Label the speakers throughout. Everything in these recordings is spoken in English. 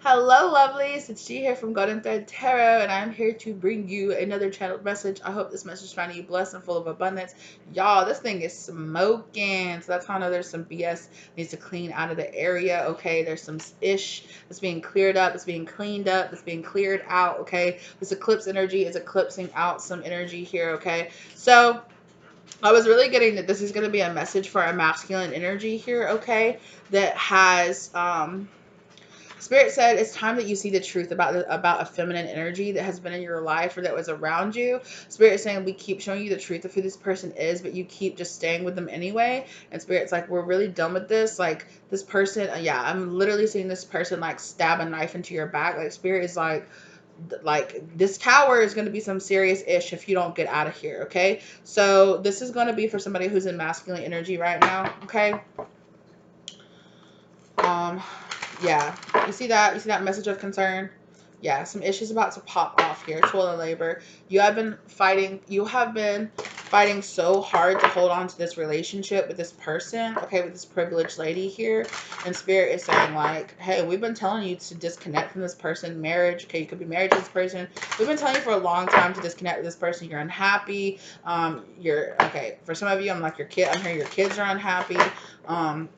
Speaker 1: Hello, lovelies. It's G here from Golden Thread Tarot, and I'm here to bring you another channeled message. I hope this message finds you blessed and full of abundance. Y'all, this thing is smoking. So that's how I know there's some BS needs to clean out of the area. Okay, there's some ish that's being cleared up, it's being cleaned up, it's being cleared out. Okay, this eclipse energy is eclipsing out some energy here. Okay, so I was really getting that this is going to be a message for a masculine energy here. Okay, that has Spirit said it's time that you see the truth about a feminine energy that has been in your life or that was around you. Spirit is saying we keep showing you the truth of who this person is, but you keep just staying with them anyway. And Spirit's like, we're really done with this. Like this person, yeah, I'm literally seeing this person like stab a knife into your back. Like Spirit is like this tower is going to be some serious ish if you don't get out of here. Okay, so this is going to be for somebody who's in masculine energy right now. Okay, um, yeah, you see that message of concern. Yeah, some issues about to pop off here. Toil and labor. You have been fighting so hard to hold on to this relationship with this person, okay, with this privileged lady here. And Spirit is saying, like, hey, we've been telling you to disconnect from this person. Marriage, okay, you could be married to this person. We've been telling you for a long time to disconnect with this person. You're unhappy. You're okay. For some of you, I'm hearing your kids are unhappy.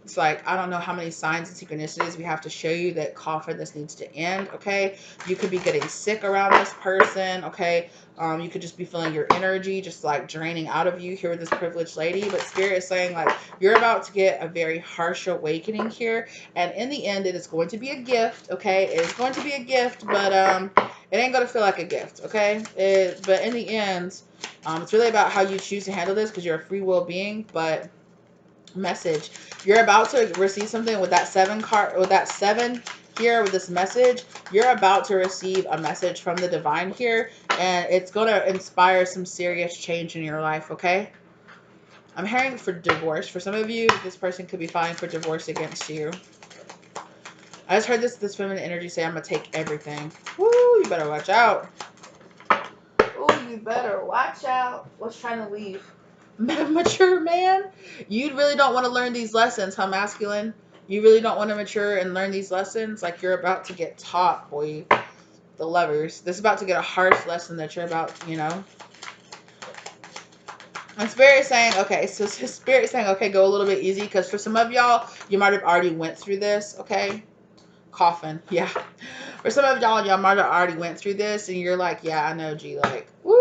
Speaker 1: It's like, I don't know how many signs and synchronicities we have to show you that call for this needs to end. Okay, you could be getting sick around this person. Okay, you could just be feeling your energy just like draining out of you here with this privileged lady. But Spirit is saying, like, you're about to get a very harsh awakening here, and in the end, it is going to be a gift. Okay, it is going to be a gift, but it ain't gonna feel like a gift. Okay, but in the end, it's really about how you choose to handle this because you're a free will being. But message, you're about to receive something with that seven here with this message. You're about to receive a message from the divine here, and it's going to inspire some serious change in your life. Okay, I'm hearing for divorce. For some of you, this person could be filing for divorce against you. I just heard this feminine energy say, I'm gonna take everything. Woo, you better watch out. Ooh, you better watch out. What's trying to leave? Mature man? You really don't want to learn these lessons, huh, masculine? You really don't want to mature and learn these lessons? Like you're about to get taught, boy. The lovers. This is about to get a harsh lesson that you're about. And Spirit is saying, okay, so Spirit is saying, okay, go a little bit easy, because for some of y'all, you might have already went through this, okay? Coffin, yeah. For some of y'all might have already went through this, and you're like, yeah, I know, G, like, woo.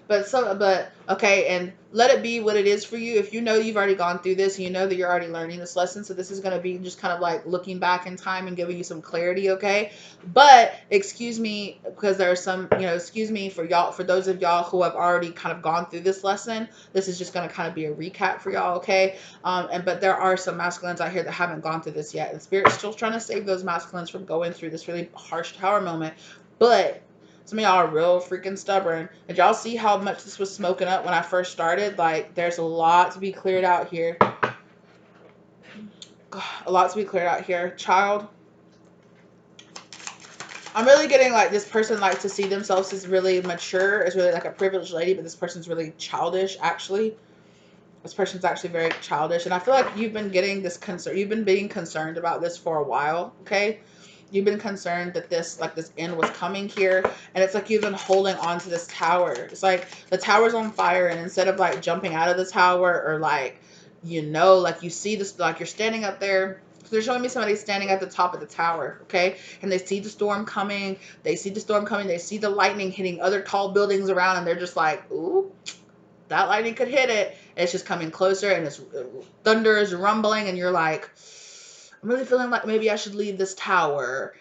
Speaker 1: But okay, and let it be what it is for you. If you know you've already gone through this, and you know that you're already learning this lesson, so this is going to be just kind of like looking back in time and giving you some clarity, okay? But excuse me, because there are excuse me for y'all, for those of y'all who have already kind of gone through this lesson. This is just going to kind of be a recap for y'all, okay? But there are some masculines out here that haven't gone through this yet. The Spirit's still trying to save those masculines from going through this really harsh tower moment, but some of y'all are real freaking stubborn. Did y'all see how much this was smoking up when I first started? Like, there's a lot to be cleared out here. A lot to be cleared out here. Child. I'm really getting like this person likes to see themselves as really mature, as really like a privileged lady, but this person's really childish, actually. This person's actually very childish. And I feel like you've been getting this concern. You've been being concerned about this for a while, okay? You've been concerned that this end was coming here, and it's like you've been holding on to this tower. It's like the tower's on fire, and instead of like jumping out of the tower or like like you see this, like you're standing up there. So they're showing me somebody standing at the top of the tower, okay? And they see the storm coming. They see the storm coming. They see the lightning hitting other tall buildings around, and they're just like, ooh, that lightning could hit it. And it's just coming closer, and it's thunder is rumbling, and you're like, I'm really feeling like maybe I should leave this tower.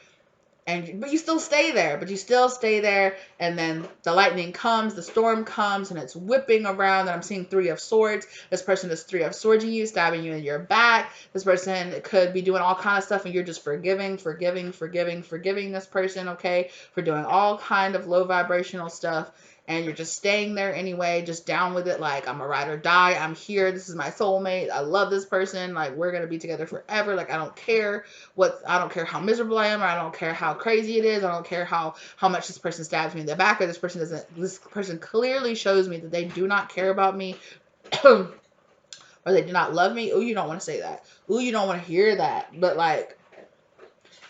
Speaker 1: But you still stay there. And then the lightning comes, the storm comes, and it's whipping around. And I'm seeing 3 of swords. This person is 3 of swords you, stabbing you in your back. This person could be doing all kind of stuff, and you're just forgiving this person, okay, for doing all kind of low vibrational stuff. And you're just staying there anyway, just down with it, like, I'm a ride or die, I'm here, this is my soulmate, I love this person, like, we're gonna be together forever, like, I don't care how miserable I am, or I don't care how crazy it is, I don't care how much this person stabs me in the back, or this person clearly shows me that they do not care about me, or they do not love me. Ooh, you don't want to say that. Ooh, you don't want to hear that. But like,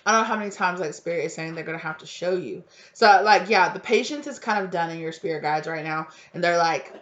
Speaker 1: I don't know how many times like spirit is saying they're gonna have to show you. So like, yeah, the patience is kind of done in your spirit guides right now, and they're like,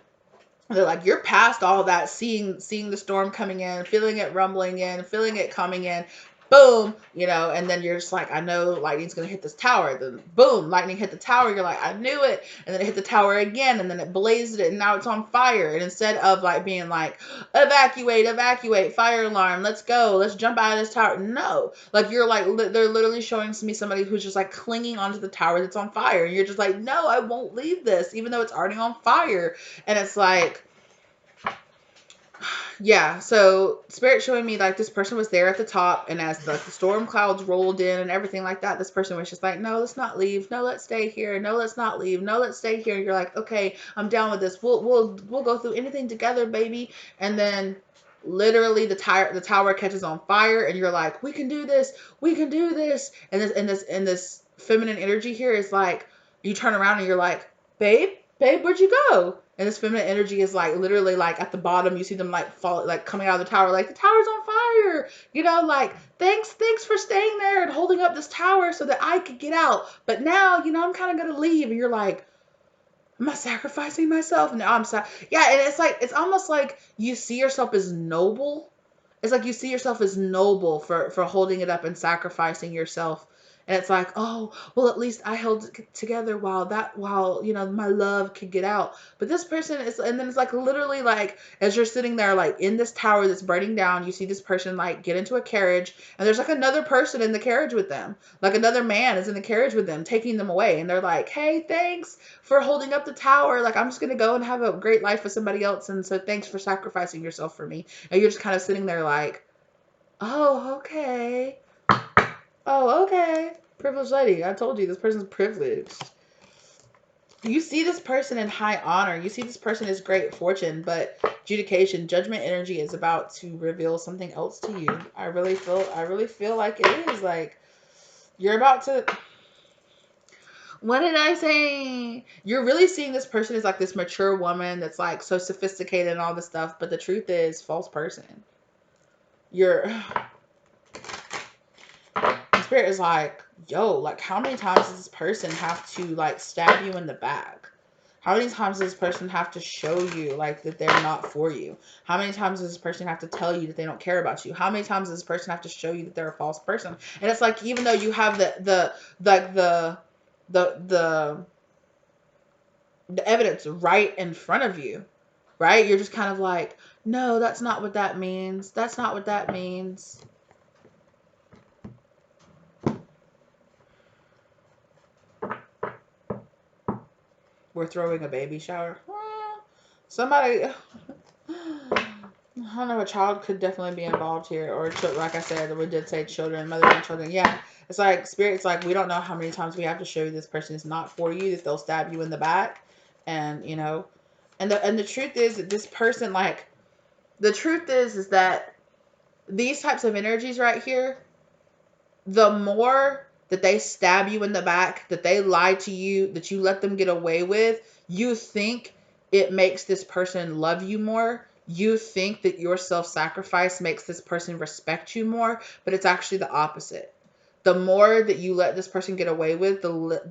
Speaker 1: you're past all that, seeing the storm coming in, feeling it rumbling in, feeling it coming in, boom, you know, and then you're just like, I know lightning's gonna hit this tower. Then boom, lightning hit the tower. You're like, I knew it. And then it hit the tower again, and then it blazed it, and now it's on fire. And instead of like being like, evacuate, evacuate, fire alarm, let's go, let's jump out of this tower. No, like you're like, they're literally showing me somebody who's just like clinging onto the tower that's on fire, and you're just like, no, I won't leave this, even though it's already on fire. And it's like, yeah, so spirit showing me like this person was there at the top, and as the storm clouds rolled in and everything like that, this person was just like, no, let's not leave, no, let's stay here, no, let's not leave, no, let's stay here. And you're like, okay, I'm down with this, we'll go through anything together, baby. And then literally the tower catches on fire, and you're like, we can do this, we can do this. And this feminine energy here is like, you turn around and you're like, babe, where'd you go? And this feminine energy is like literally like at the bottom. You see them like fall, like coming out of the tower, like the tower's on fire. You know, like thanks for staying there and holding up this tower so that I could get out. But now, you know, I'm kind of gonna leave. And you're like, am I sacrificing myself? No, I'm sorry. Yeah, and it's like, it's almost like you see yourself as noble. It's like you see yourself as noble for holding it up and sacrificing yourself. And it's like, oh, well, at least I held it together while, you know, my love could get out. But this person is, and then it's like literally like, as you're sitting there, like in this tower that's burning down, you see this person like get into a carriage, and there's like another person in the carriage with them. Like another man is in the carriage with them, taking them away. And they're like, hey, thanks for holding up the tower. Like, I'm just going to go and have a great life with somebody else. And so thanks for sacrificing yourself for me. And you're just kind of sitting there like, oh, okay. Oh, okay. Privileged lady. I told you this person's privileged. You see this person in high honor. You see this person is great fortune, but adjudication, judgment energy is about to reveal something else to you. I really feel like it is like you're about to, what did I say? You're really seeing this person as like this mature woman that's like so sophisticated and all this stuff, but the truth is false person. Your spirit is like, yo, like how many times does this person have to like stab you in the back? How many times does this person have to show you like that they're not for you? How many times does this person have to tell you that they don't care about you? How many times does this person have to show you that they're a false person? And it's like, even though you have the evidence right in front of you, right? You're just kind of like, no, that's not what that means. That's not what that means. We're throwing a baby shower. Somebody, I don't know, a child could definitely be involved here. Or like I said, we did say children, mother and children. Yeah. It's like, spirit's like, we don't know how many times we have to show you this person is not for you, that they'll stab you in the back. And, you know, and the truth is that this person, like, the truth is that these types of energies right here, the more that they stab you in the back, that they lie to you, that you let them get away with, you think it makes this person love you more. You think that your self-sacrifice makes this person respect you more, but it's actually the opposite. The more that you let this person get away with, the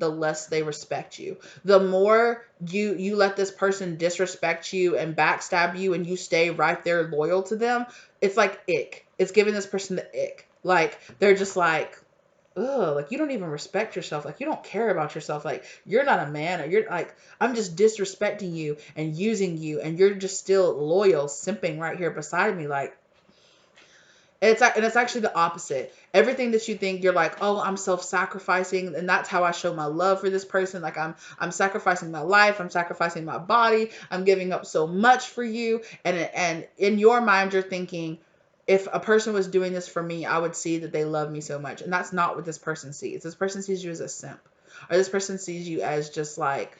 Speaker 1: less they respect you. The more you let this person disrespect you and backstab you, and you stay right there loyal to them, it's like ick. It's giving this person the ick. Like, they're just like, ugh, like, you don't even respect yourself. Like, you don't care about yourself. Like, you're not a man. Or you're like, I'm just disrespecting you and using you, and you're just still loyal, simping right here beside me. Like, it's actually the opposite. Everything that you think, you're like, oh, I'm self-sacrificing, and that's how I show my love for this person. Like, I'm sacrificing my life, I'm sacrificing my body, I'm giving up so much for you. And in your mind, you're thinking, if a person was doing this for me, I would see that they love me so much. And that's not what this person sees. This person sees you as a simp, or this person sees you as just like,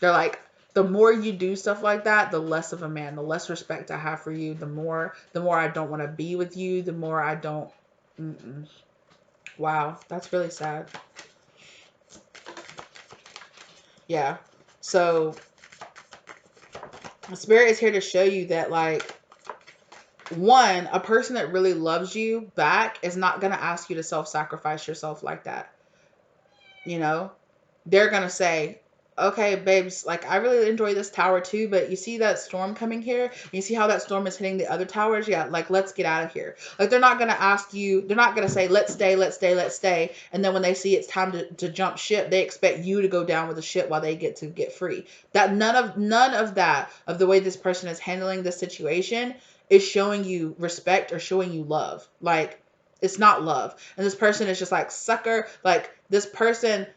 Speaker 1: they're like, the more you do stuff like that, the less of a man, the less respect I have for you, the more I don't want to be with you, the more I don't. Wow, that's really sad. Yeah. So, Spirit is here to show you that, like, one, a person that really loves you back is not going to ask you to self-sacrifice yourself like that. You know, they're going to say, okay, babes, like I really enjoy this tower too, but you see that storm coming here? You see how that storm is hitting the other towers? Yeah, like let's get out of here. Like they're not going to ask you, they're not going to say, let's stay, let's stay, let's stay. And then when they see it's time to jump ship, they expect you to go down with the ship while they get free. That none of that, of the way this person is handling this situation, is showing you respect or showing you love. Like, it's not love. And this person is just like, sucker. Like, this person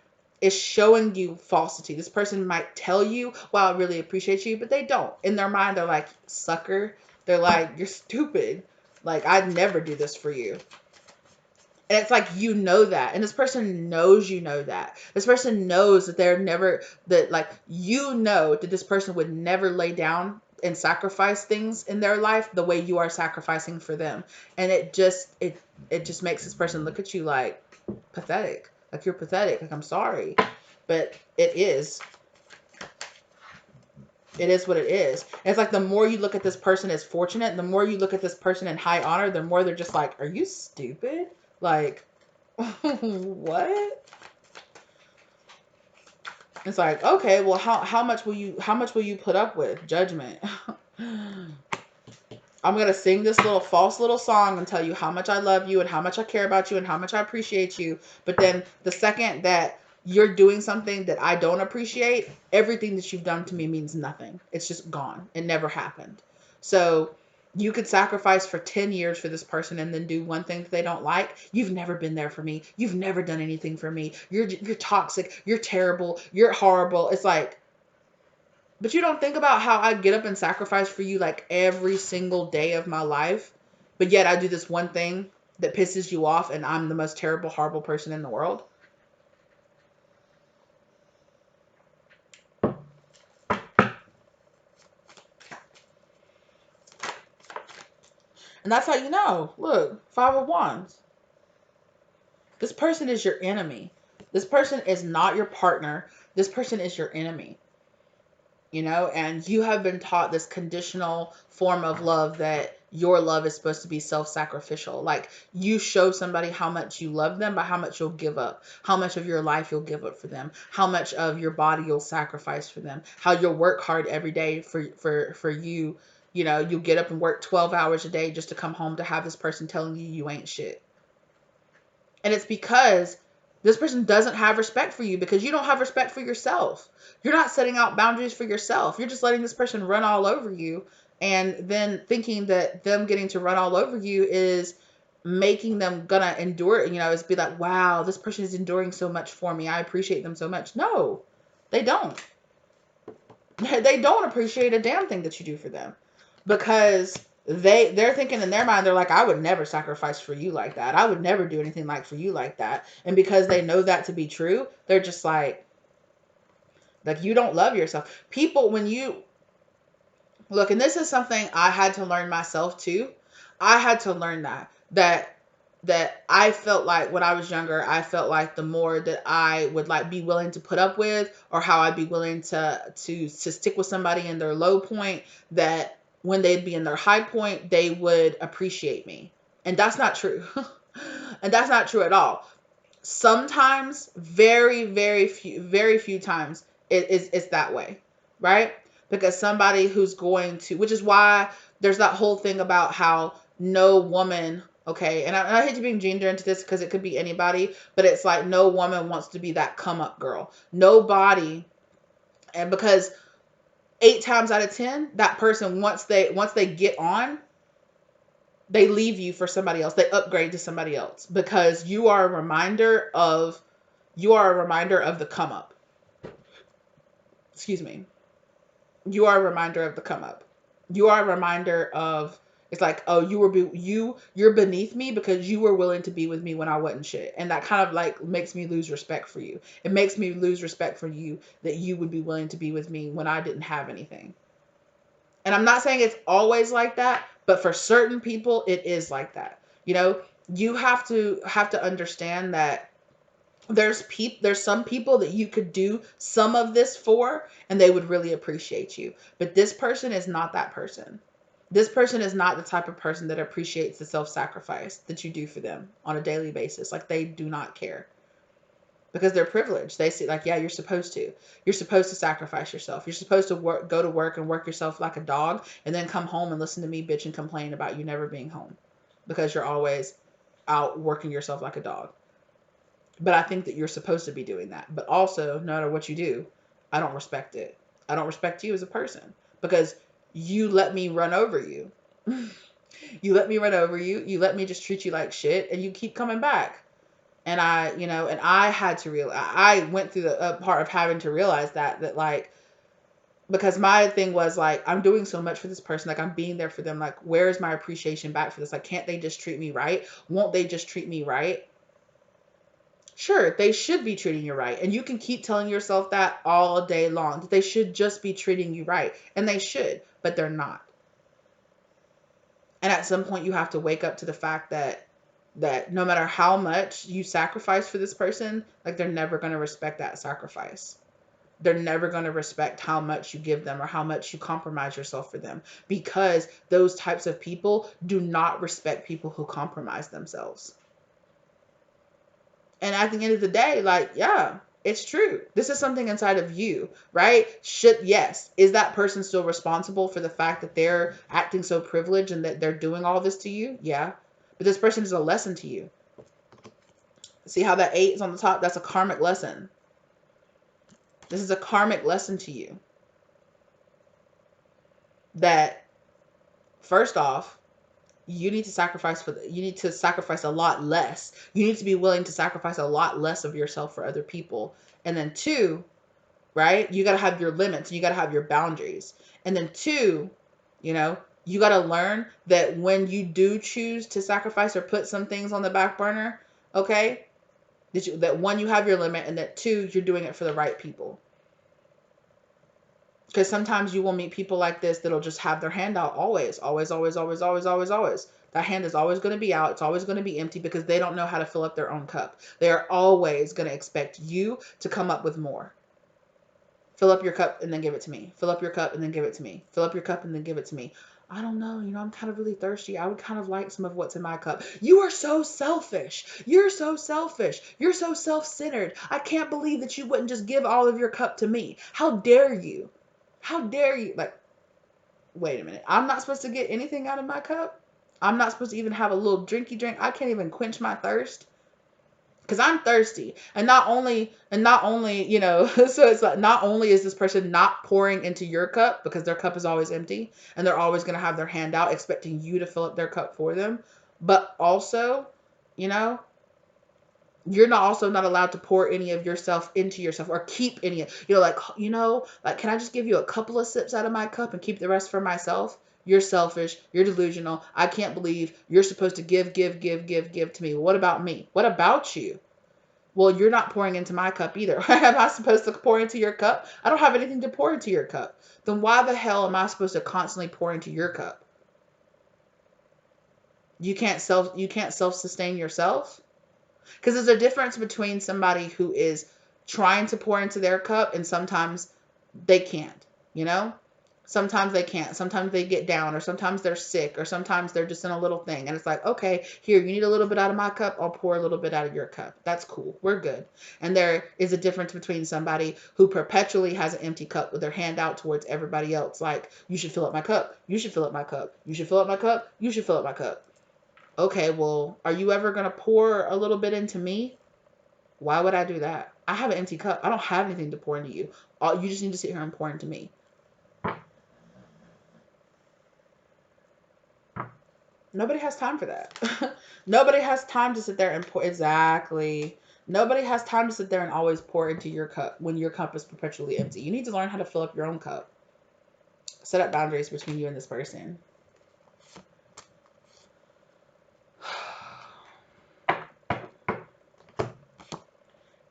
Speaker 1: is showing you falsity. This person might tell you, well, I really appreciate you, but they don't. In their mind, they're like, sucker. They're like, you're stupid. Like, I'd never do this for you. And it's like, you know that. And this person knows you know that. This person knows that they're never, that like, you know that this person would never lay down and sacrifice things in their life the way you are sacrificing for them. And it just makes this person look at you like pathetic. Like, you're pathetic. Like, I'm sorry. But it is. It is what it is. And it's like, the more you look at this person as fortunate, the more you look at this person in high honor, the more they're just like, are you stupid? Like, what? It's like, okay, well, how much will you put up with? Judgment. I'm going to sing this little false little song and tell you how much I love you and how much I care about you and how much I appreciate you. But then the second that you're doing something that I don't appreciate, everything that you've done to me means nothing. It's just gone. It never happened. So you could sacrifice for 10 years for this person and then do one thing that they don't like. You've never been there for me. You've never done anything for me. You're toxic. You're terrible. You're horrible. It's like, but you don't think about how I get up and sacrifice for you like every single day of my life. But yet I do this one thing that pisses you off and I'm the most terrible, horrible person in the world. And that's how you know. Look, 5 of Wands. This person is your enemy. This person is not your partner. This person is your enemy. You know, and you have been taught this conditional form of love that your love is supposed to be self-sacrificial. Like, you show somebody how much you love them by how much you'll give up, how much of your life you'll give up for them, how much of your body you'll sacrifice for them, how you'll work hard every day for you. You know, you'll get up and work 12 hours a day just to come home to have this person telling you you ain't shit. And it's because this person doesn't have respect for you because you don't have respect for yourself. You're not setting out boundaries for yourself. You're just letting this person run all over you and then thinking that them getting to run all over you is making them gonna endure it. You know, it's be like, wow, this person is enduring so much for me. I appreciate them so much. No, they don't. They don't appreciate a damn thing that you do for them because they're thinking in their mind, they're like, I would never sacrifice for you like that. I would never do anything like for you like that. And because they know that to be true, they're just like you don't love yourself. People, when you look, and this is something I had to learn myself too. I had to learn that I felt like when I was younger, I felt like the more that I would like be willing to put up with, or how I'd be willing to stick with somebody in their low point, that when they'd be in their high point, they would appreciate me. And that's not true. And that's not true at all. Sometimes, very few times, it's that way, right? Because somebody who's going to, which is why there's that whole thing about how no woman, okay, and I hate to bring gender into this because it could be anybody, but it's like no woman wants to be that come up girl. Nobody, and because 8 times out of 10, that person, once they get on, they leave you for somebody else. They upgrade to somebody else because you are a reminder of the come up. Excuse me. You are a reminder of the come up. You are a reminder of, it's like, oh, you're beneath me because you were willing to be with me when I wasn't shit. And that kind of like makes me lose respect for you. It makes me lose respect for you that you would be willing to be with me when I didn't have anything. And I'm not saying it's always like that, but for certain people, it is like that. You know, you have to understand that there's some people that you could do some of this for and they would really appreciate you. But this person is not that person. This person is not the type of person that appreciates the self-sacrifice that you do for them on a daily basis. Like, they do not care because they're privileged. They see, like, yeah, you're supposed to. You're supposed to sacrifice yourself. You're supposed to go to work and work yourself like a dog and then come home and listen to me bitch and complain about you never being home because you're always out working yourself like a dog. But I think that you're supposed to be doing that. But also, no matter what you do, I don't respect it. I don't respect you as a person because you let me run over you. You let me run over you. You let me just treat you like shit, and you keep coming back. And I had to realize, I went through the part of having to realize that like, because my thing was like, I'm doing so much for this person. Like, I'm being there for them. Like, where is my appreciation back for this? Like, can't they just treat me right? Won't they just treat me right? Sure, they should be treating you right. And you can keep telling yourself that all day long, that they should just be treating you right. And they should, but they're not. And at some point you have to wake up to the fact that no matter how much you sacrifice for this person, like, they're never going to respect that sacrifice. They're never going to respect how much you give them or how much you compromise yourself for them, because those types of people do not respect people who compromise themselves. And at the end of the day, like, yeah, it's true. This is something inside of you, right? Yes. Is that person still responsible for the fact that they're acting so privileged and that they're doing all this to you? Yeah. But this person is a lesson to you. See how that 8 is on the top? That's a karmic lesson. This is a karmic lesson to you. That, first off, you need to sacrifice you need to sacrifice a lot less. You need to be willing to sacrifice a lot less of yourself for other people. And then 2, right? You got to have your limits. You got to have your boundaries. And then 2, you got to learn that when you do choose to sacrifice or put some things on the back burner, okay, that 1, you have your limit, and that 2, you're doing it for the right people. Because sometimes you will meet people like this that'll just have their hand out always, always, always, always, always, always, always. That hand is always going to be out. It's always going to be empty because they don't know how to fill up their own cup. They are always going to expect you to come up with more. Fill up your cup and then give it to me. Fill up your cup and then give it to me. Fill up your cup and then give it to me. I don't know. I'm kind of really thirsty. I would kind of like some of what's in my cup. You are so selfish. You're so selfish. You're so self-centered. I can't believe that you wouldn't just give all of your cup to me. How dare you? How dare you? Like, wait a minute. I'm not supposed to get anything out of my cup? I'm not supposed to even have a little drinky drink? I can't even quench my thirst? Because I'm thirsty. And not only, so it's like, not only is this person not pouring into your cup because their cup is always empty and they're always going to have their hand out expecting you to fill up their cup for them, but also, you're not allowed to pour any of yourself into yourself or keep any, like, can I just give you a couple of sips out of my cup and keep the rest for myself? You're selfish. You're delusional. I can't believe you're supposed to give to me. What about me? What about you? Well, you're not pouring into my cup either. Am I supposed to pour into your cup? I don't have anything to pour into your cup. Then why the hell am I supposed to constantly pour into your cup? You can't self-sustain yourself? Because there's a difference between somebody who is trying to pour into their cup and sometimes they can't, Sometimes they can't. Sometimes they get down, or sometimes they're sick, or sometimes they're just in a little thing. And it's like, okay, here, you need a little bit out of my cup. I'll pour a little bit out of your cup. That's cool. We're good. And there is a difference between somebody who perpetually has an empty cup with their hand out towards everybody else. Like, you should fill up my cup. You should fill up my cup. You should fill up my cup. You should fill up my cup. Okay, well, are you ever going to pour a little bit into me? Why would I do that? I have an empty cup. I don't have anything to pour into you. You just need to sit here and pour into me. Nobody has time for that. Nobody has time to sit there and pour. Exactly. Nobody has time to sit there and always pour into your cup when your cup is perpetually empty. You need to learn how to fill up your own cup. Set up boundaries between you and this person.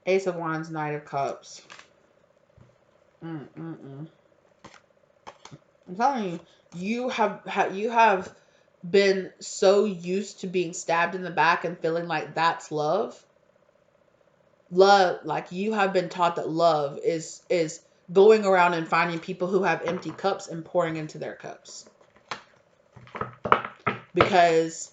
Speaker 1: Ace of Wands, Knight of Cups. I'm telling you, you have been so used to being stabbed in the back and feeling like that's love. Love, like, you have been taught that love is going around and finding people who have empty cups and pouring into their cups. because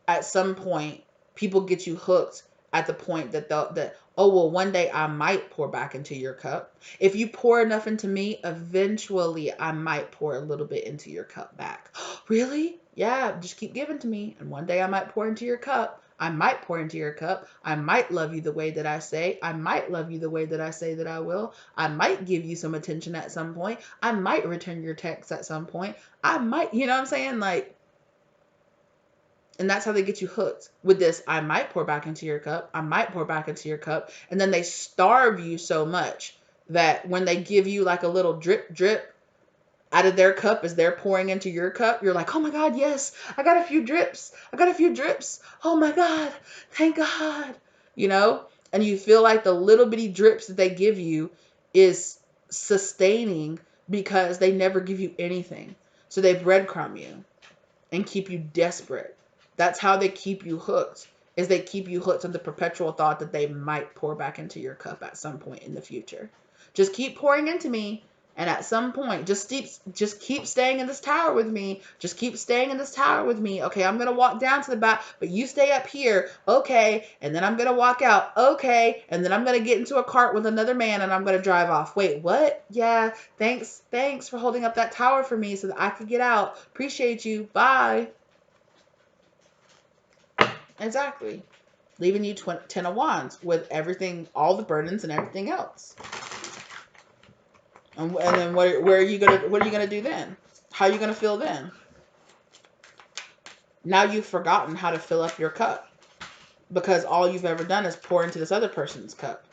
Speaker 1: at some point people get you hooked at the point that oh well, one day I might pour back into your cup. If you pour enough into me, eventually I might pour a little bit into your cup back. Really? Yeah, just keep giving to me, and one day I might pour into your cup. I might pour into your cup. I might love you the way that I say. I might love you the way that I say that I will. I might give you some attention at some point. I might return your text at some point. I might, you know what I'm saying? Like, and that's how they get you hooked with this. I might pour back into your cup. I might pour back into your cup. And then they starve you so much that when they give you like a little drip, drip out of their cup as they're pouring into your cup, you're like, oh my God, yes, I got a few drips. I got a few drips. Oh my God, thank God. You know, and you feel like the little bitty drips that they give you is sustaining because they never give you anything. So they breadcrumb you and keep you desperate. That's how they keep you hooked, is they keep you hooked on the perpetual thought that they might pour back into your cup at some point in the future. Just keep pouring into me, and at some point, just keep staying in this tower with me. Just keep staying in this tower with me. Okay, I'm going to walk down to the back, but you stay up here. Okay, and then I'm going to walk out. Okay, and then I'm going to get into a cart with another man, and I'm going to drive off. Wait, what? Yeah, thanks for holding up that tower for me so that I could get out. Appreciate you. Bye. Exactly. Leaving you 10 of wands with everything, all the burdens and everything else. And then what are you gonna do then? How are you gonna feel then? Now you've forgotten how to fill up your cup because all you've ever done is pour into this other person's cup.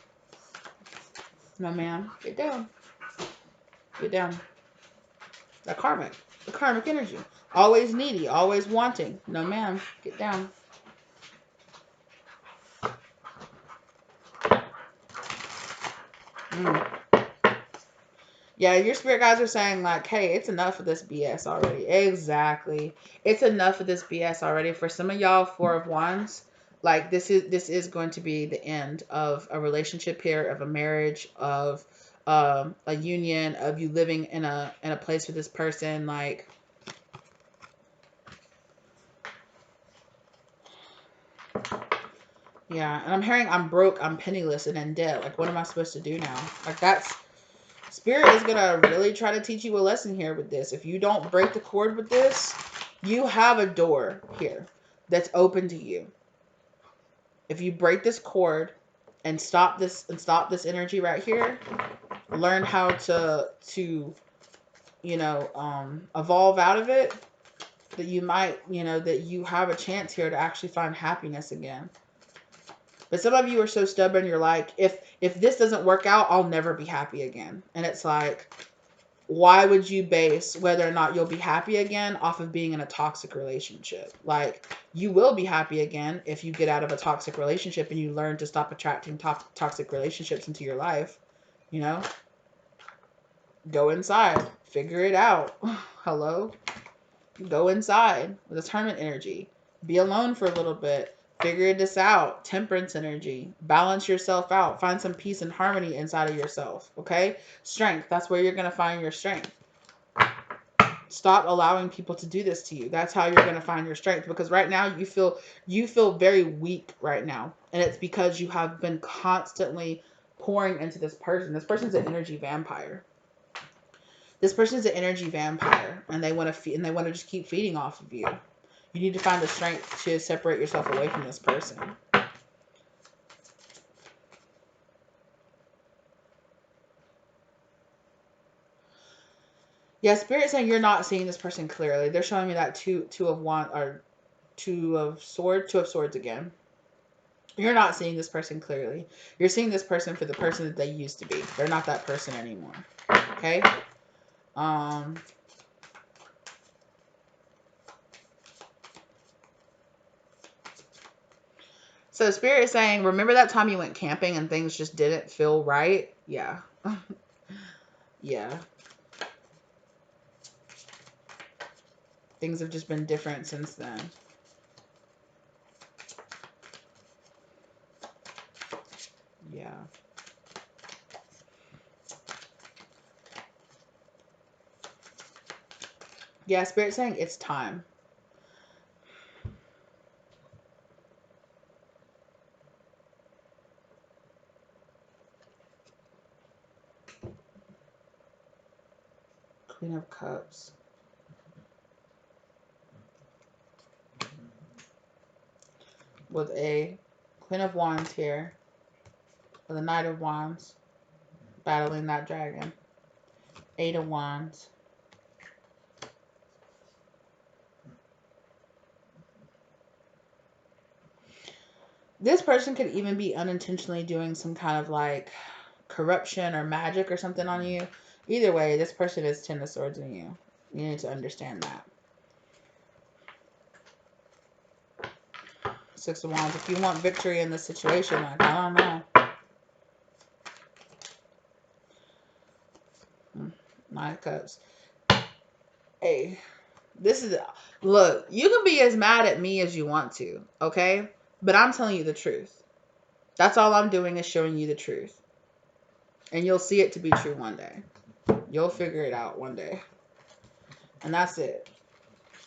Speaker 1: No, ma'am. Get down. Get down. The karmic energy. Always needy, always wanting. No, ma'am. Get down. Yeah, your spirit guides are saying like, hey, it's enough of this BS already. Exactly. It's enough of this BS already. For some of y'all, 4 of Wands, like this is going to be the end of a relationship here, of a marriage, of a union, of you living in a place with this person. Like, yeah, and I'm hearing I'm broke, I'm penniless, and in debt. Like, what am I supposed to do now? Like, that's Spirit is going to really try to teach you a lesson here with this. If you don't break the cord with this, you have a door here that's open to you. If you break this cord and stop this energy right here, learn how to evolve out of it, that you might, that you have a chance here to actually find happiness again. But some of you are so stubborn, you're like, if this doesn't work out, I'll never be happy again. And it's like, why would you base whether or not you'll be happy again off of being in a toxic relationship? Like, you will be happy again if you get out of a toxic relationship and you learn to stop attracting toxic relationships into your life. Go inside, figure it out. Hello? Go inside with this hermit energy. Be alone for a little bit. Figure this out. Temperance energy. Balance yourself out. Find some peace and harmony inside of yourself. Okay? Strength. That's where you're going to find your strength. Stop allowing people to do this to you. That's how you're going to find your strength. Because right now you feel very weak right now. And it's because you have been constantly pouring into this person. This person's an energy vampire. This person's an energy vampire, and they want to just keep feeding off of you. You need to find the strength to separate yourself away from this person. Yeah, Spirit's saying you're not seeing this person clearly. They're showing me that two of swords again. You're not seeing this person clearly. You're seeing this person for the person that they used to be. They're not that person anymore. Okay? So Spirit is saying, remember that time you went camping and things just didn't feel right? Yeah. Yeah. Things have just been different since then. Yeah. Yeah, Spirit's saying it's time. Queen of Cups. With a Queen of Wands here. With a Knight of Wands. Battling that dragon. 8 of Wands. This person could even be unintentionally doing some kind of like corruption or magic or something on you. Either way, this person is 10 of Swords in you. You need to understand that. 6 of Wands. If you want victory in this situation, like, I don't know. 9 of Cups. Hey, this is, look, you can be as mad at me as you want to, okay? But I'm telling you the truth. That's all I'm doing is showing you the truth. And you'll see it to be true one day. You'll figure it out one day. And that's it.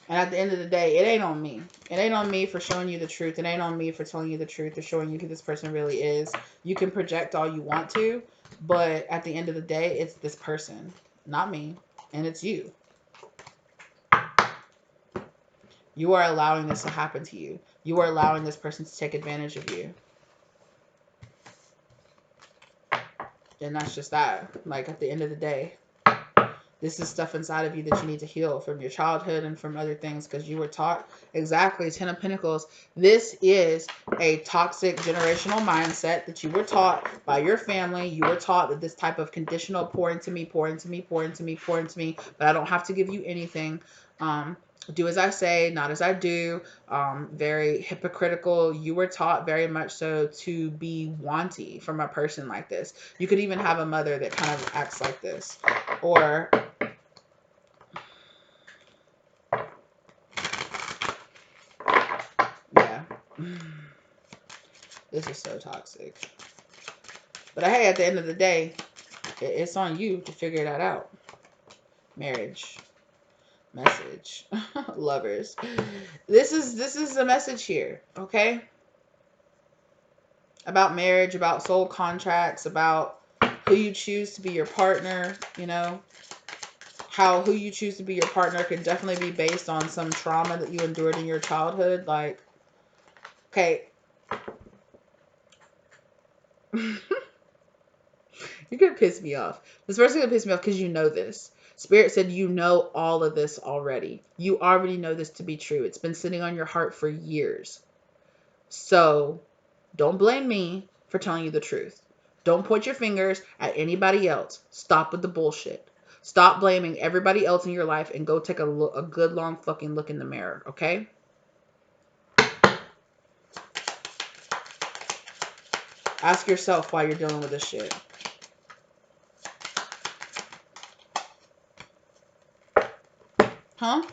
Speaker 1: And at the end of the day, it ain't on me. It ain't on me for showing you the truth. It ain't on me for telling you the truth or showing you who this person really is. You can project all you want to, but at the end of the day, it's this person, not me. And it's you. You are allowing this to happen to you. You are allowing this person to take advantage of you. And that's just that. Like, at the end of the day, this is stuff inside of you that you need to heal from your childhood and from other things, because you were taught exactly 10 of Pentacles. This is a toxic generational mindset that you were taught by your family. You were taught that this type of conditional pour into me, pour into me, pour into me, pour into me, but I don't have to give you anything. Do as I say, not as I do. Very hypocritical. You were taught very much so to be wanty from a person like this. You could even have a mother that kind of acts like this. Or yeah. This is so toxic. But hey, at the end of the day, it's on you to figure that out. Marriage. Message. Lovers. This is a message here, okay? About marriage, about soul contracts, about who you choose to be your partner, you know? How who you choose to be your partner can definitely be based on some trauma that you endured in your childhood. Like, okay. You're going to piss me off. This person's going to piss me off because you know this. Spirit said you know all of this already. You already know this to be true. It's been sitting on your heart for years. So don't blame me for telling you the truth. Don't point your fingers at anybody else. Stop with the bullshit. Stop blaming everybody else in your life and go take a good long fucking look in the mirror, okay? Ask yourself why you're dealing with this shit. Huh?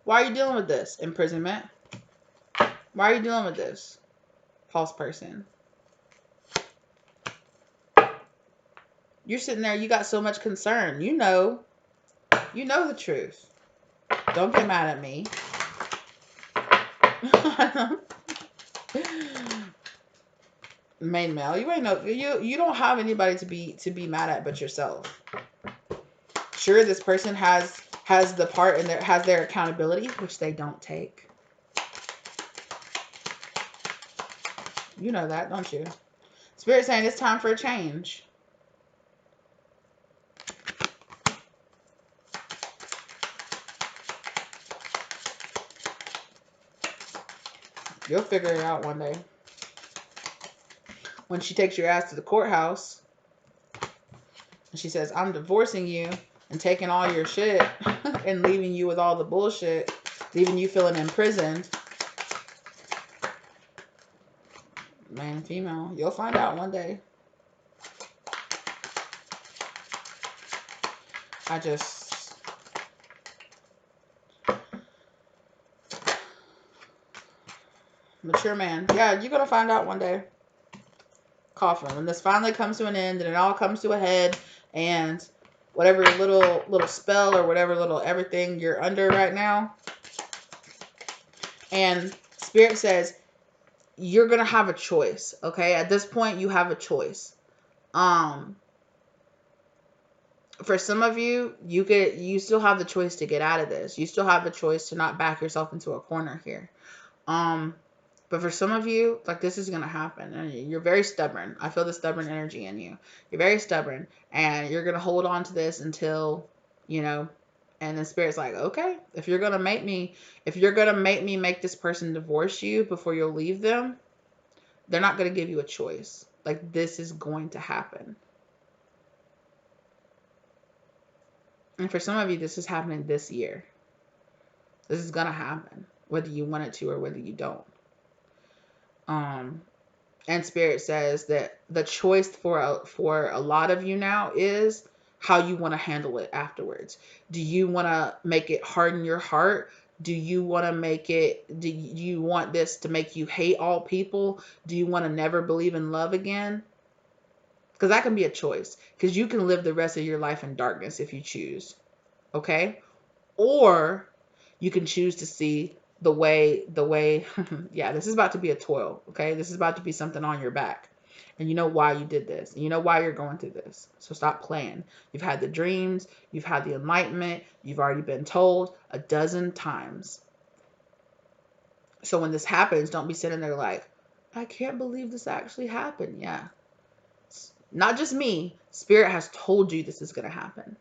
Speaker 1: Why are you dealing with this? Imprisonment? Why are you dealing with this? False person. You're sitting there, you got so much concern. You know the truth. Don't get mad at me. Main male, you ain't no, you don't have anybody to be mad at but yourself. Sure, this person has the part and has their accountability, which they don't take. You know that, don't you? Spirit saying it's time for a change. You'll figure it out one day. When she takes your ass to the courthouse and she says, I'm divorcing you and taking all your shit and leaving you with all the bullshit, leaving you feeling imprisoned. Man and female, you'll find out one day. Mature man. Yeah, you're going to find out one day. Coffin. When this finally comes to an end and it all comes to a head and whatever little spell or whatever little everything you're under right now. And Spirit says, you're going to have a choice. Okay. At this point, you have a choice. For some of you, you still have the choice to get out of this. You still have the choice to not back yourself into a corner here. Um, but for some of you, like, this is gonna happen, and you're very stubborn. I feel the stubborn energy in you. You're very stubborn, and you're gonna hold on to this until, you know. And the spirit's like, okay, if you're gonna make me make this person divorce you before you'll leave them, they're not gonna give you a choice. Like, this is going to happen. And for some of you, this is happening this year. This is gonna happen, whether you want it to or whether you don't. And spirit says that the choice for a lot of you now is how you want to handle it afterwards. Do you want to make it harden your heart? Do you want to make it? Do you want this to make you hate all people? Do you want to never believe in love again? Because that can be a choice. Because you can live the rest of your life in darkness if you choose. Okay? Or you can choose to see the way yeah, this is about to be a toil. Okay, this is about to be something on your back, and you know why you did this, and you know why you're going through this. So stop playing. You've had the dreams, you've had the enlightenment, you've already been told a dozen times. So when this happens, don't be sitting there like, I can't believe this actually happened. Yeah, not just me, spirit has told you this is going to happen.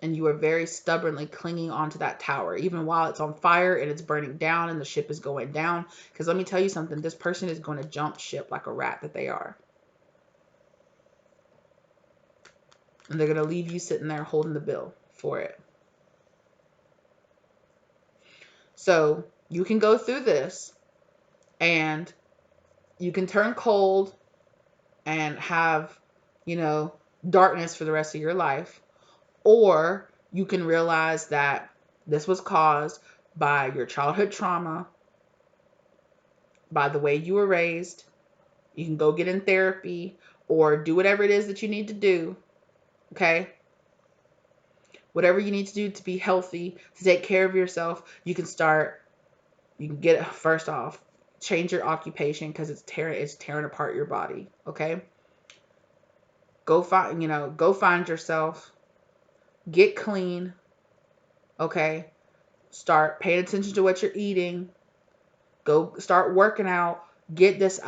Speaker 1: And you are very stubbornly clinging onto that tower, even while it's on fire and it's burning down and the ship is going down. Because let me tell you something, this person is going to jump ship like a rat that they are. And they're going to leave you sitting there holding the bill for it. So you can go through this and you can turn cold and have, darkness for the rest of your life. Or you can realize that this was caused by your childhood trauma, by the way you were raised. You can go get in therapy or do whatever it is that you need to do. Okay? Whatever you need to do to be healthy, to take care of yourself, you can get, first off, change your occupation because it's tearing apart your body. Okay? Go find yourself, get clean. Okay? Start paying attention to what you're eating. Go start working out. Get this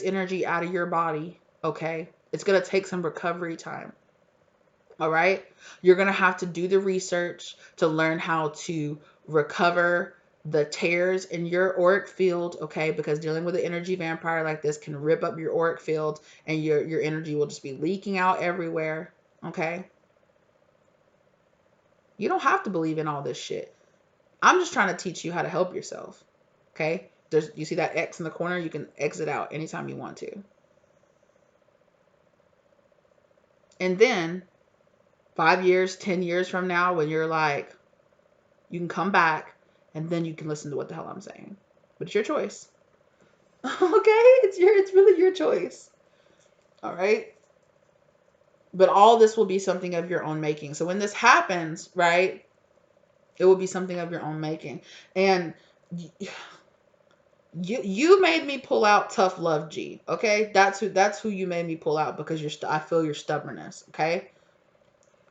Speaker 1: energy out of your body. Okay? It's going to take some recovery time. All right? You're going to have to do the research to learn how to recover the tears in your auric field, okay? Because dealing with an energy vampire like this can rip up your auric field and your energy will just be leaking out everywhere, okay? You don't have to believe in all this shit. I'm just trying to teach you how to help yourself, okay? You see that X in the corner? You can exit out anytime you want to. And then 5 years, 10 years from now, when you're like, you can come back and then you can listen to what the hell I'm saying. But it's your choice. Okay? It's really your choice. All right? But all this will be something of your own making. So when this happens, right, it will be something of your own making. And you made me pull out tough love, G. Okay? That's who you made me pull out because I feel your stubbornness, okay?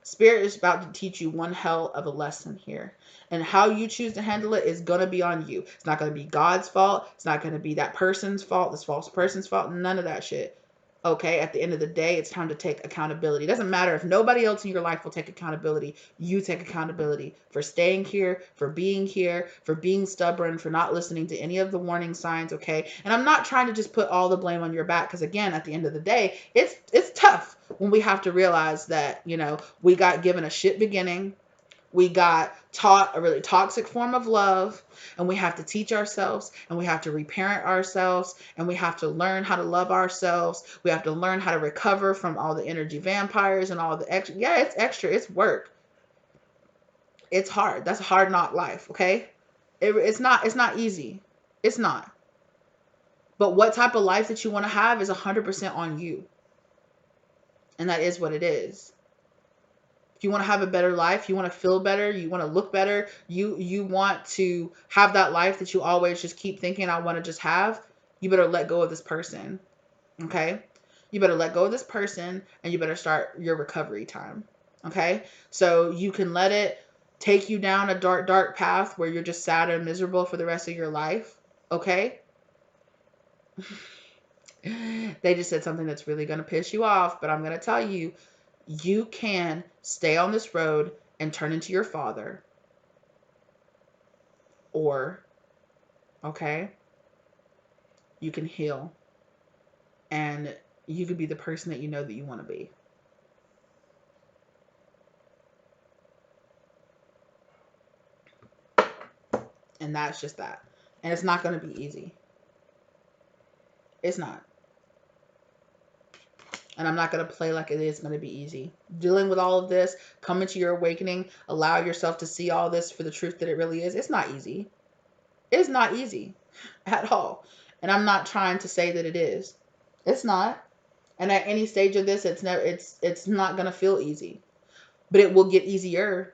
Speaker 1: Spirit is about to teach you one hell of a lesson here. And how you choose to handle it is going to be on you. It's not going to be God's fault. It's not going to be that person's fault, this false person's fault. None of that shit. Okay, at the end of the day, it's time to take accountability. It doesn't matter if nobody else in your life will take accountability. You take accountability for staying here, for being stubborn, for not listening to any of the warning signs, okay? And I'm not trying to just put all the blame on your back because, again, at the end of the day, it's tough when we have to realize that, we got given a shit beginning. We got taught a really toxic form of love, and we have to teach ourselves, and we have to reparent ourselves, and we have to learn how to love ourselves. We have to learn how to recover from all the energy vampires and all the extra. Yeah, it's extra. It's work. It's hard. That's a hard knock life, okay? It's not easy. It's not. But what type of life that you want to have is 100% on you. And that is what it is. If you want to have a better life, you want to feel better, you want to look better, you want to have that life that you always just keep thinking I want to just have, you better let go of this person. Okay? You better let go of this person and you better start your recovery time. Okay? So you can let it take you down a dark, dark path where you're just sad and miserable for the rest of your life. Okay? They just said something that's really going to piss you off, but I'm going to tell you, you can stay on this road and turn into your father. Or, okay, you can heal and you can be the person that you know that you want to be. And that's just that. And it's not going to be easy. It's not. And I'm not going to play like it is going to be easy. Dealing with all of this, coming to your awakening, allow yourself to see all this for the truth that it really is. It's not easy. It's not easy at all. And I'm not trying to say that it is. It's not. And at any stage of this, it's not going to feel easy. But it will get easier.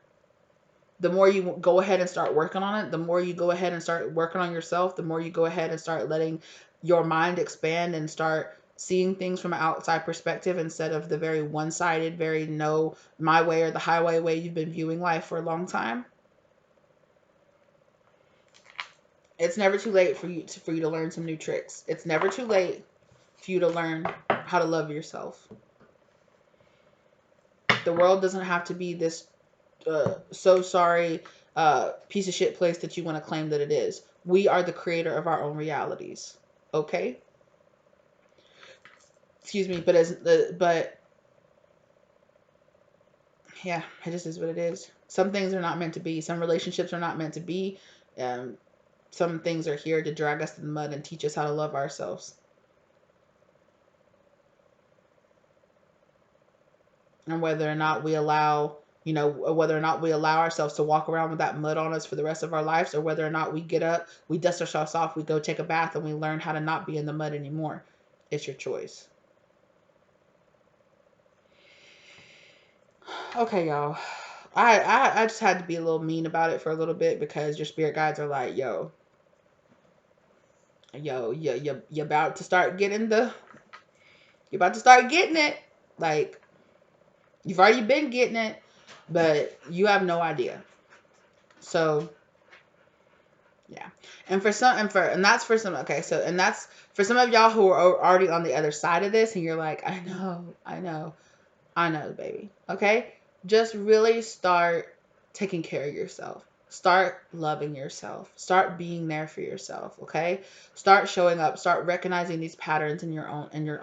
Speaker 1: The more you go ahead and start working on it, the more you go ahead and start working on yourself, the more you go ahead and start letting your mind expand and start seeing things from an outside perspective instead of the very one-sided, very no, my way or the highway way you've been viewing life for a long time. It's never too late for you to learn some new tricks. It's never too late for you to learn how to love yourself. The world doesn't have to be this so sorry piece of shit place that you want to claim that it is. We are the creator of our own realities. Okay? Excuse me, but yeah, it just is what it is. Some things are not meant to be. Some relationships are not meant to be. Some things are here to drag us to the mud and teach us how to love ourselves. And whether or not we allow, whether or not we allow ourselves to walk around with that mud on us for the rest of our lives, or whether or not we get up, we dust ourselves off, we go take a bath, and we learn how to not be in the mud anymore. It's your choice. Okay, y'all. I just had to be a little mean about it for a little bit because your spirit guides are like, you about to start getting you're about to start getting it. Like, you've already been getting it, but you have no idea. So, yeah. And that's for some, okay, so, and that's for some of y'all who are already on the other side of this and you're like, I know, baby. Okay? Just really start taking care of yourself. Start loving yourself. Start being there for yourself, okay? Start showing up. Start recognizing these patterns in your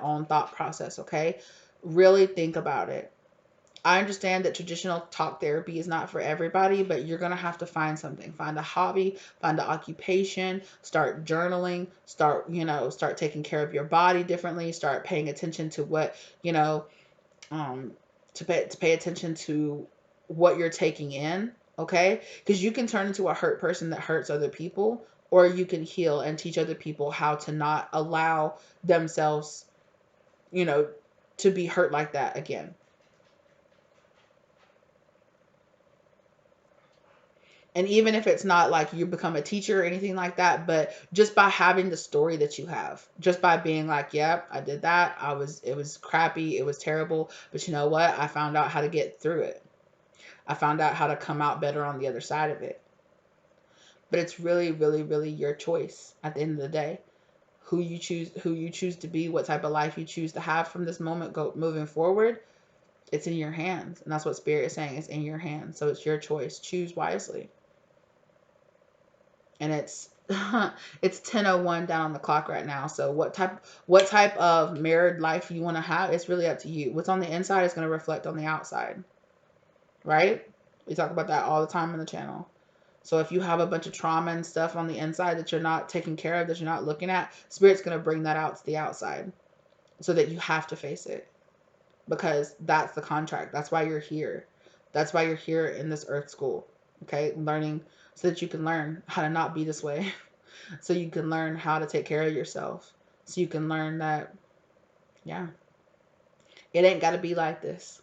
Speaker 1: own thought process, okay? Really think about it. I understand that traditional talk therapy is not for everybody, but you're going to have to find something. Find a hobby, find an occupation, start journaling, start taking care of your body differently, start paying attention to what, to pay attention to what you're taking in, okay? Because you can turn into a hurt person that hurts other people, or you can heal and teach other people how to not allow themselves, to be hurt like that again. And even if it's not like you become a teacher or anything like that, but just by having the story that you have, just by being like, yep, I did that. It was crappy. It was terrible. But you know what? I found out how to get through it. I found out how to come out better on the other side of it. But it's really, really, really your choice at the end of the day. Who you choose to be, what type of life you choose to have from this moment moving forward, it's in your hands. And that's what Spirit is saying. It's in your hands. So it's your choice. Choose wisely. And it's it's 10:01 down on the clock right now. So what type of mirrored life you want to have, it's really up to you. What's on the inside is going to reflect on the outside. Right? We talk about that all the time on the channel. So if you have a bunch of trauma and stuff on the inside that you're not taking care of, that you're not looking at, Spirit's going to bring that out to the outside so that you have to face it, because that's the contract. That's why you're here. That's why you're here in this earth school. Okay? Learning so that you can learn how to not be this way. So you can learn how to take care of yourself. So you can learn that, yeah, it ain't got to be like this.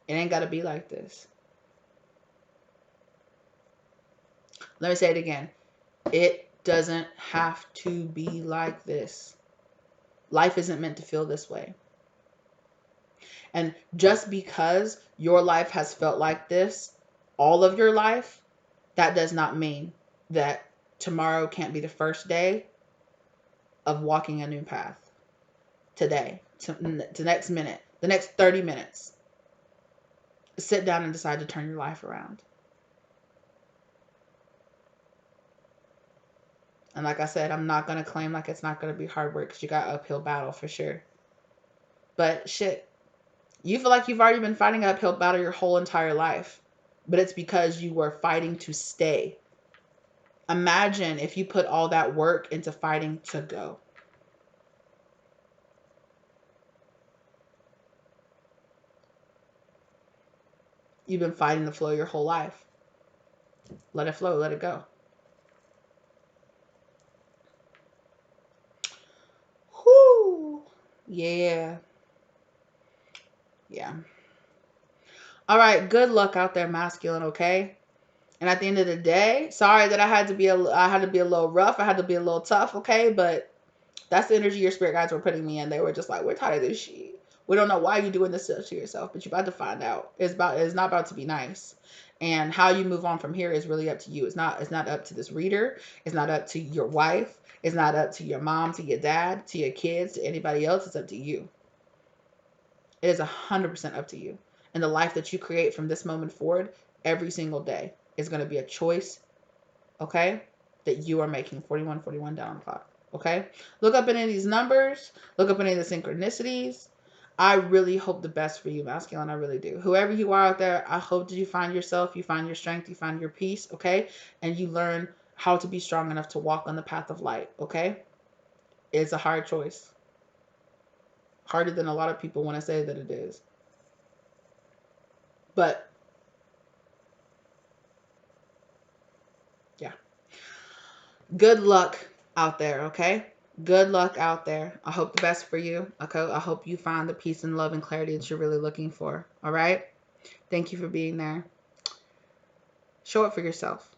Speaker 1: It ain't got to be like this. Let me say it again. It doesn't have to be like this. Life isn't meant to feel this way. And just because your life has felt like this all of your life, that does not mean that tomorrow can't be the first day of walking a new path. Today, to next minute, the next 30 minutes. Sit down and decide to turn your life around. And like I said, I'm not going to claim like it's not going to be hard work because you got uphill battle for sure. But shit, you feel like you've already been fighting an uphill battle your whole entire life. But it's because you were fighting to stay. Imagine if you put all that work into fighting to go. You've been fighting the flow your whole life. Let it flow. Let it go. Whoo. Yeah. Yeah. All right. Good luck out there, masculine. Okay. And at the end of the day, sorry that I had to be a little rough. I had to be a little tough. Okay. But that's the energy your spirit guides were putting me in. They were just like, we're tired of this shit. We don't know why you're doing this to yourself, but you're about to find out. It's not about to be nice. And how you move on from here is really up to you. It's not up to this reader. It's not up to your wife. It's not up to your mom, to your dad, to your kids, to anybody else. It's up to you. It is 100% up to you. And the life that you create from this moment forward, every single day, is going to be a choice, okay, that you are making. 4141 down on the clock. Okay? Look up any of these numbers. Look up any of the synchronicities. I really hope the best for you, masculine. I really do. Whoever you are out there, I hope that you find yourself, you find your strength, you find your peace, okay? And you learn how to be strong enough to walk on the path of light, okay? It's a hard choice. Harder than a lot of people want to say that it is. But, yeah. Good luck out there, okay? Good luck out there. I hope the best for you. Okay. I hope you find the peace and love and clarity that you're really looking for. All right. Thank you for being there. Show up for yourself.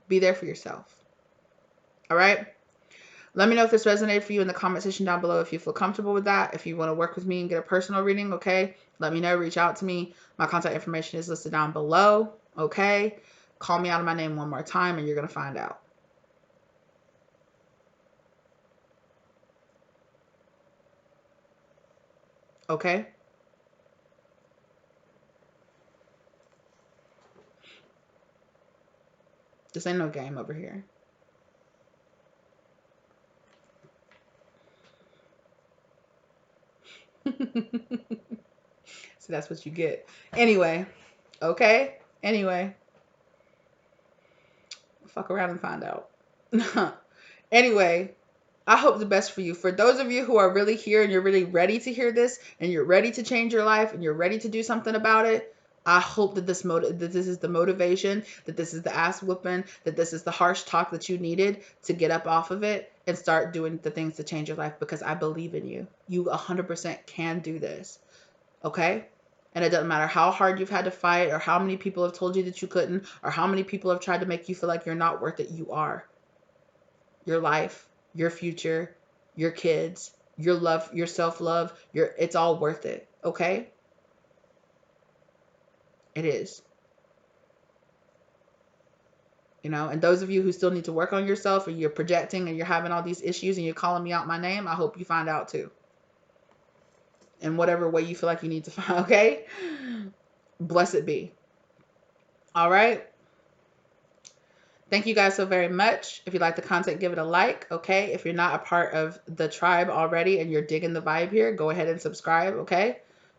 Speaker 1: Be there for yourself. All right. Let me know if this resonated for you in the comment section down below. If you feel comfortable with that, if you want to work with me and get a personal reading, okay, let me know. Reach out to me. My contact information is listed down below. Okay. Call me out of my name one more time and you're going to find out. Okay. This ain't no game over here. So that's what you get. Anyway. Okay. Anyway. Fuck around and find out. Anyway. I hope the best for you. For those of you who are really here and you're really ready to hear this and you're ready to change your life and you're ready to do something about it, I hope that this is the motivation, that this is the ass whooping, that this is the harsh talk that you needed to get up off of it and start doing the things to change your life, because I believe in you. You 100% can do this. Okay? And it doesn't matter how hard you've had to fight or how many people have told you that you couldn't or how many people have tried to make you feel like you're not worth it. You are. Your life, your future, your kids, your love, your self-love, it's all worth it. Okay? It is. You know, and those of you who still need to work on yourself and you're projecting and you're having all these issues and you're calling me out my name, I hope you find out too. In whatever way you feel like you need to find, okay? Blessed be. All right? Thank you guys so very much. If you like the content, give it a like, okay? If you're not a part of the tribe already and you're digging the vibe here, go ahead and subscribe, okay?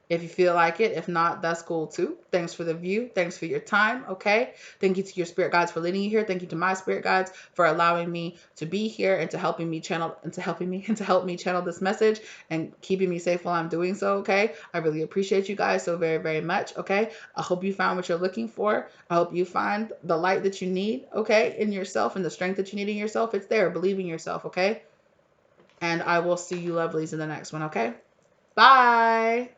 Speaker 1: If you feel like it. If not, that's cool too. Thanks for the view. Thanks for your time, okay? Thank you to your spirit guides for leading you here. Thank you to my spirit guides for allowing me to be here and to helping me channel and to help me channel this message and keeping me safe while I'm doing so, okay? I really appreciate you guys so very, very much, okay? I hope you found what you're looking for. I hope you find the light that you need, okay, in yourself and the strength that you need in yourself. It's there. Believe in yourself, okay? And I will see you lovelies in the next one, okay? Bye.